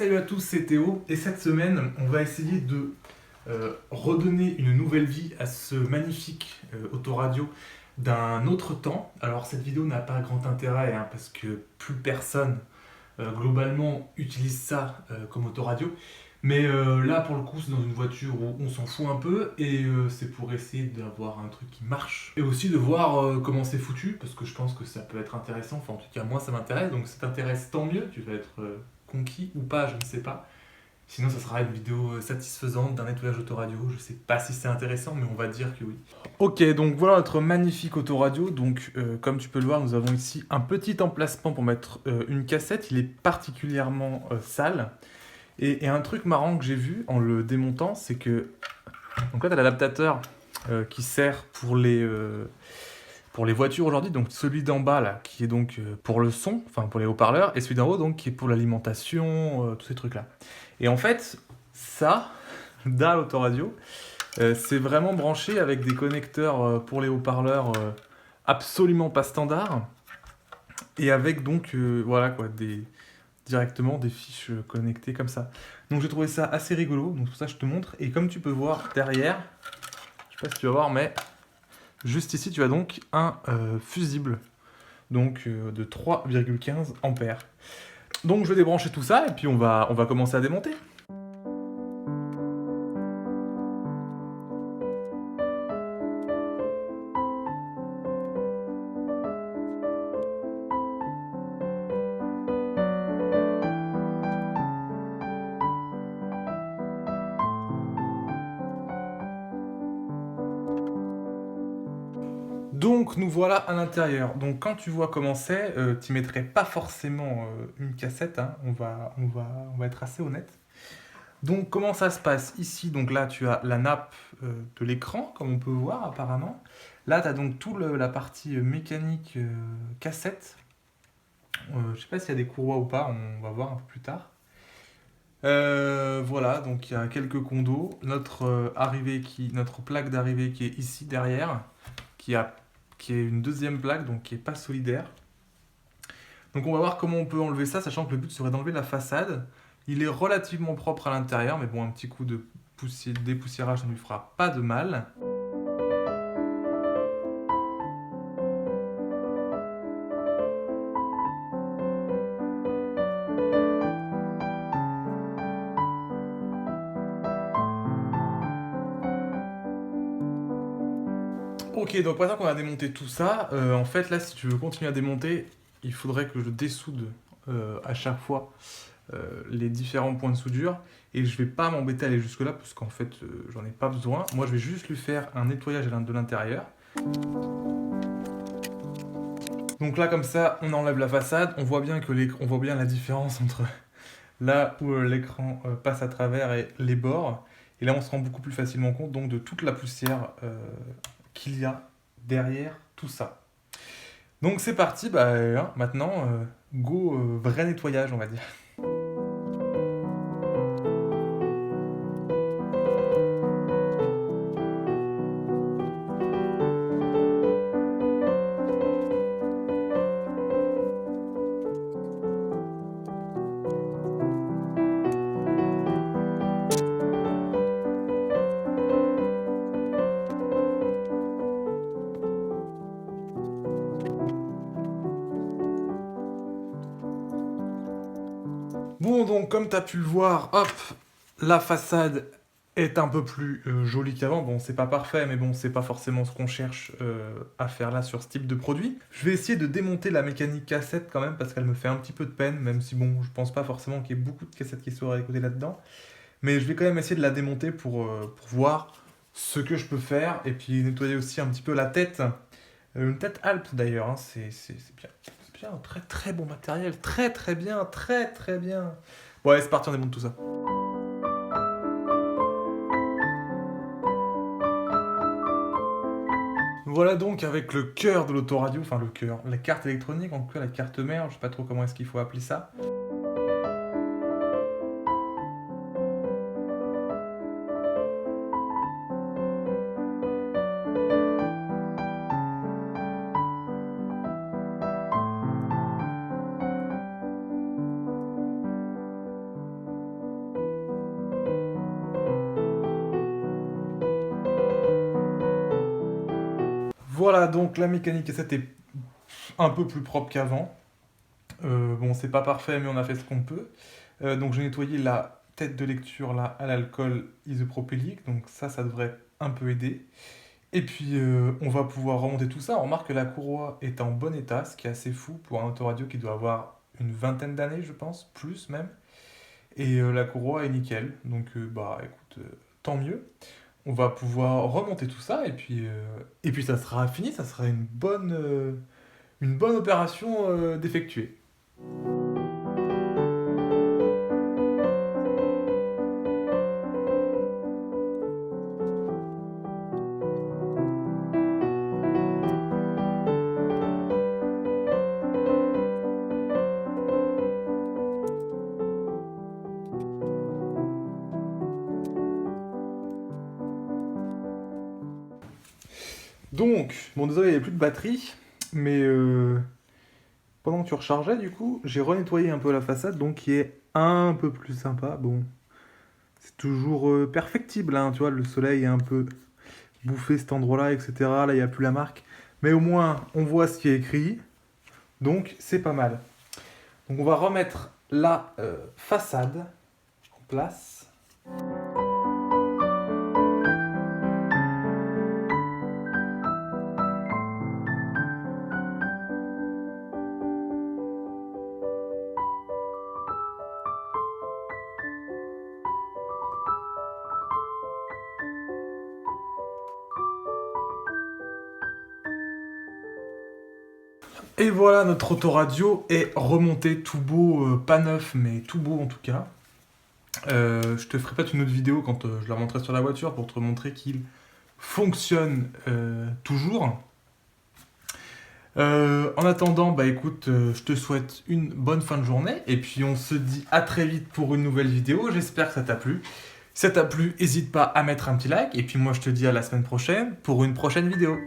salut à tous, c'est Théo et cette semaine on va essayer de redonner une nouvelle vie à ce magnifique autoradio d'un autre temps. Alors cette vidéo n'a pas grand intérêt parce que plus personne globalement utilise ça comme autoradio. Mais là pour le coup c'est dans une voiture où on s'en fout un peu et c'est pour essayer d'avoir un truc qui marche. Et aussi de voir comment c'est foutu parce que je pense que ça peut être intéressant, enfin en tout cas moi ça m'intéresse, donc si ça t'intéresse tant mieux, tu vas être conquis ou pas, je ne sais pas. Sinon ça sera une vidéo satisfaisante d'un nettoyage autoradio, je sais pas si c'est intéressant mais on va dire que oui. Ok, donc voilà notre magnifique autoradio. Donc comme tu peux le voir, nous avons ici un petit emplacement pour mettre une cassette. Il est particulièrement sale. Et un truc marrant que j'ai vu en le démontant, c'est que donc là tu as l'adaptateur qui sert pour les voitures aujourd'hui. Donc celui d'en bas là qui est donc pour le son, enfin pour les haut-parleurs, et celui d'en haut donc qui est pour l'alimentation, tous ces trucs là. Et en fait ça, dans l'autoradio, c'est vraiment branché avec des connecteurs pour les haut-parleurs absolument pas standards et avec donc voilà quoi directement des fiches connectées comme ça. Donc j'ai trouvé ça assez rigolo, donc pour ça je te montre. Et comme tu peux voir derrière, je sais pas si tu vas voir, mais juste ici tu as donc un fusible donc de 3,15 ampères. Donc je vais débrancher tout ça et puis on va commencer à démonter. Donc nous voilà à l'intérieur. Donc quand tu vois comment c'est, tu mettrais pas forcément une cassette, hein. On va être assez honnête. Donc comment ça se passe ici? Donc là tu as la nappe de l'écran, comme on peut voir apparemment. Là tu as donc toute la partie mécanique cassette. Je sais pas s'il y a des courroies ou pas, on va voir un peu plus tard. Voilà, donc il y a quelques condos. Notre plaque d'arrivée qui est ici derrière, qui a qui est une deuxième plaque, donc qui n'est pas solidaire. Donc on va voir comment on peut enlever ça, sachant que le but serait d'enlever la façade. Il est relativement propre à l'intérieur, mais bon, un petit coup de dépoussiérage ne lui fera pas de mal. Ok, donc maintenant qu'on a démonté tout ça, en fait là si tu veux continuer à démonter, il faudrait que je dessoude à chaque fois les différents points de soudure, et je vais pas m'embêter à aller jusque là parce qu'en fait j'en ai pas besoin. Moi je vais juste lui faire un nettoyage de l'intérieur. Donc là comme ça on enlève la façade, on voit bien la différence entre là où l'écran passe à travers et les bords, et là on se rend beaucoup plus facilement compte donc de toute la poussière qu'il y a derrière tout ça. Donc c'est parti, maintenant go vrai nettoyage on va dire. Bon, donc comme tu as pu le voir, hop, la façade est un peu plus jolie qu'avant. Bon, c'est pas parfait, mais bon, c'est pas forcément ce qu'on cherche à faire là sur ce type de produit. Je vais essayer de démonter la mécanique cassette quand même, parce qu'elle me fait un petit peu de peine, même si bon, je pense pas forcément qu'il y ait beaucoup de cassettes qui soient à écouter là-dedans. Mais je vais quand même essayer de la démonter pour voir ce que je peux faire, et puis nettoyer aussi un petit peu la tête. Une tête Alp d'ailleurs, hein, c'est bien. C'est bien, très très bon matériel, très très bien, très très bien. Bon allez, c'est parti, on démonte tout ça. Voilà donc avec le cœur de l'autoradio, enfin le cœur, la carte électronique, en tout cas la carte mère, je sais pas trop comment est-ce qu'il faut appeler ça. Voilà, donc la mécanique cassette est un peu plus propre qu'avant. Bon, c'est pas parfait, mais on a fait ce qu'on peut. Donc j'ai nettoyé la tête de lecture là à l'alcool isopropylique, donc ça devrait un peu aider. Et puis on va pouvoir remonter tout ça. On remarque que la courroie est en bon état, ce qui est assez fou pour un autoradio qui doit avoir une vingtaine d'années, je pense, plus même. Et la courroie est nickel, donc bah écoute, tant mieux. On va pouvoir remonter tout ça et puis ça sera fini, ça sera une bonne opération d'effectuer. Donc, bon désolé, il n'y avait plus de batterie, mais pendant que tu rechargeais, du coup, j'ai renettoyé un peu la façade, donc qui est un peu plus sympa. Bon, c'est toujours perfectible, hein, tu vois, le soleil est un peu bouffé cet endroit-là, etc. Là, il n'y a plus la marque. Mais au moins, on voit ce qui est écrit, donc c'est pas mal. Donc on va remettre la façade en place. Et voilà, notre autoradio est remonté tout beau, pas neuf, mais tout beau en tout cas. Je te ferai peut-être une autre vidéo quand je la montrerai sur la voiture pour te montrer qu'il fonctionne toujours. En attendant, bah écoute, je te souhaite une bonne fin de journée et puis on se dit à très vite pour une nouvelle vidéo. J'espère que ça t'a plu. Si ça t'a plu, n'hésite pas à mettre un petit like et puis moi je te dis à la semaine prochaine pour une prochaine vidéo.